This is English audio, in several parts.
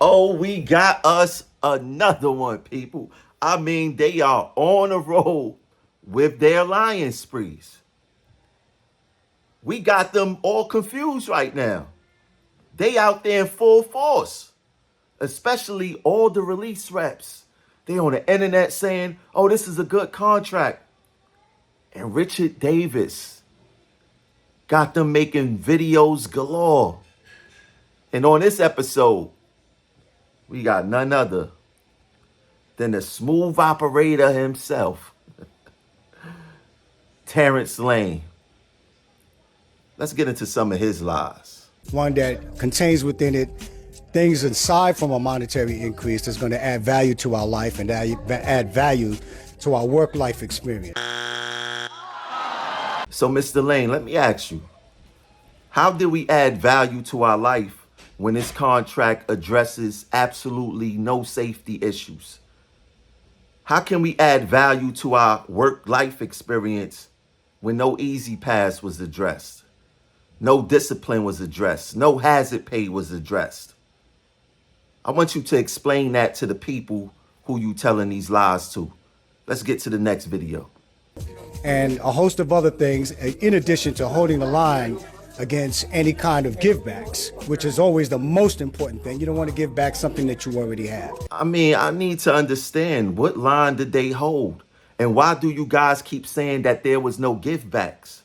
Oh, we got us another one, people. I mean, they are on a roll with their lying sprees. We got them all confused right now. They out there in full force, especially all the release reps. They on the internet saying, oh, this is a good contract. And Richard Davis got them making videos galore. And on this episode, we got none other than the smooth operator himself, Terrence Lane. Let's get into some of his lies. One that contains within it things aside from a monetary increase that's going to add value to our life and add value to our work-life experience. So, Mr. Lane, let me ask you, how did we add value to our life when this contract addresses absolutely no safety issues? How can we add value to our work-life experience when no easy pass was addressed? No discipline was addressed. No hazard pay was addressed. I want you to explain that to the people who you telling these lies to. Let's get to the next video. And a host of other things, in addition to holding the line against any kind of givebacks, which is always the most important thing. You don't want to give back something that you already have. I mean, I need to understand, what line did they hold? And why do you guys keep saying that there was no givebacks?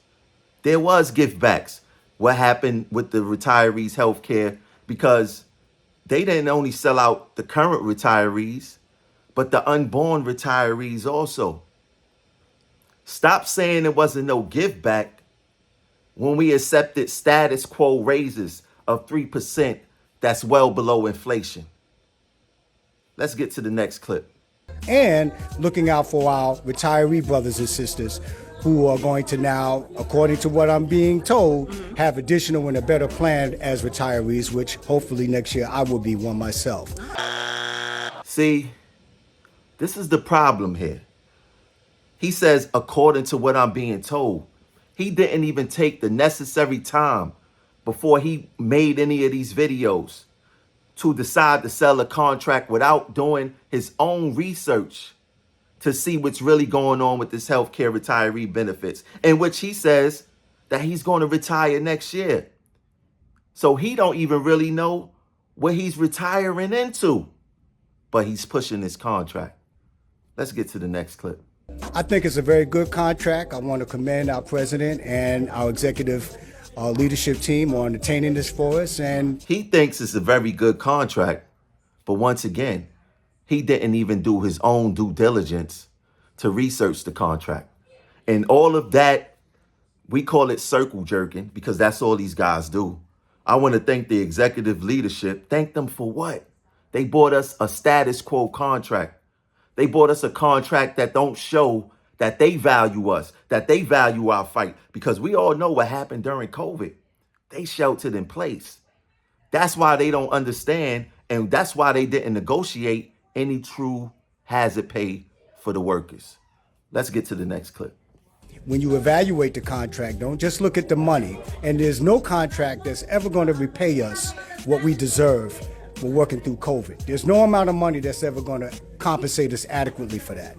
There was givebacks. What happened with the retirees' health care? Because they didn't only sell out the current retirees, but the unborn retirees also. Stop saying there wasn't no give back when we accepted status quo raises of 3% that's well below inflation. Let's get to the next clip. And looking out for our retiree brothers and sisters who are going to now, according to what I'm being told, have additional and a better plan as retirees, which hopefully next year I will be one myself. See, this is the problem here. He says, according to what I'm being told. He didn't even take the necessary time before he made any of these videos to decide to sell a contract without doing his own research to see what's really going on with this healthcare retiree benefits, in which he says that he's going to retire next year. So he don't even really know what he's retiring into, but he's pushing this contract. Let's get to the next clip. I think it's a very good contract. I want to commend our president and our executive leadership team on attaining this for us. And he thinks it's a very good contract, but once again, he didn't even do his own due diligence to research the contract. And all of that, we call it circle jerking because that's all these guys do. I want to thank the executive leadership. Thank them for what? They bought us a status quo contract. They bought us a contract that don't show that they value us, that they value our fight, because we all know what happened during COVID. They sheltered in place. That's why they don't understand, and that's why they didn't negotiate any true hazard pay for the workers. Let's get to the next clip. When you evaluate the contract, don't just look at the money. And there's no contract that's ever going to repay us what we deserve for working through COVID. There's no amount of money that's ever going to compensate us adequately for that.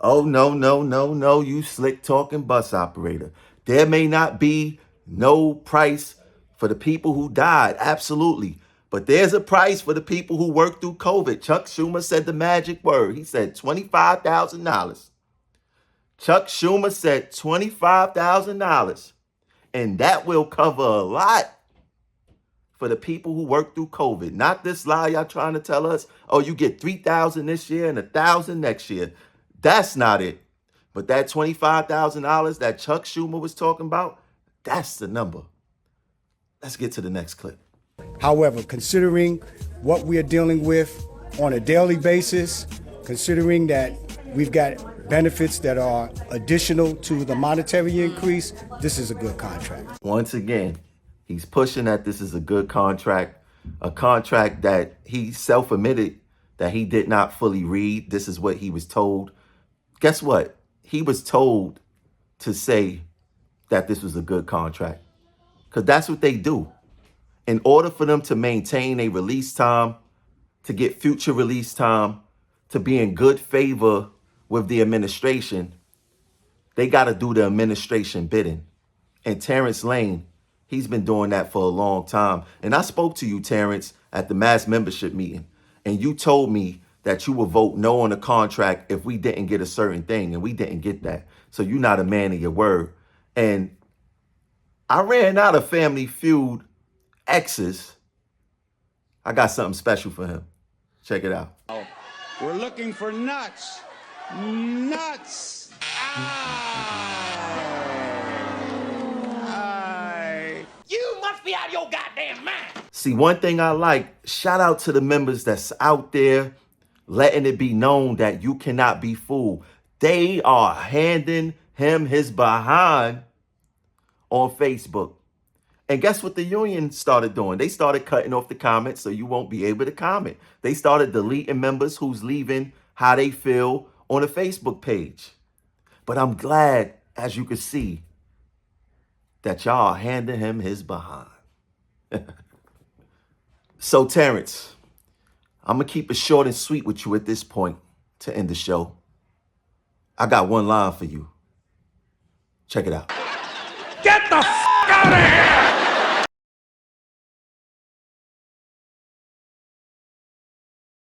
Oh, no, you slick talking bus operator. There may not be no price for the people who died, absolutely. But there's a price for the people who worked through COVID. Chuck Schumer said the magic word. He said $25,000. Chuck Schumer said $25,000. And that will cover a lot for the people who work through COVID. Not this lie y'all trying to tell us, oh, you get $3,000 this year and $1,000 next year. That's not it. But that $25,000 that Chuck Schumer was talking about, that's the number. Let's get to the next clip. However, considering what we are dealing with on a daily basis, considering that we've got benefits that are additional to the monetary increase, this is a good contract. Once again, he's pushing that this is a good contract, a contract that he self-admitted that he did not fully read. This is what he was told. Guess what? He was told to say that this was a good contract because that's what they do. In order for them to maintain a release time, to get future release time, to be in good favor with the administration, they got to do the administration bidding. And Terrence Lane, he's been doing that for a long time. And I spoke to you, Terrence, at the mass membership meeting, and you told me that you would vote no on the contract if we didn't get a certain thing, and we didn't get that. So you're not a man of your word. And I ran out of Family Feud exes. I got something special for him. Check it out. We're looking for nuts. Nuts. You must be out of your goddamn mind. See, one thing I like, shout out to the members that's out there letting it be known that you cannot be fooled. They are handing him his behind on Facebook. And guess what the union started doing? They started cutting off the comments so you won't be able to comment. They started deleting members who's leaving how they feel on a Facebook page. But I'm glad, as you can see, that y'all are handing him his behind. So, Terrence, I'm going to keep it short and sweet with you at this point to end the show. I got one line for you. Check it out. Get the f*** out of here!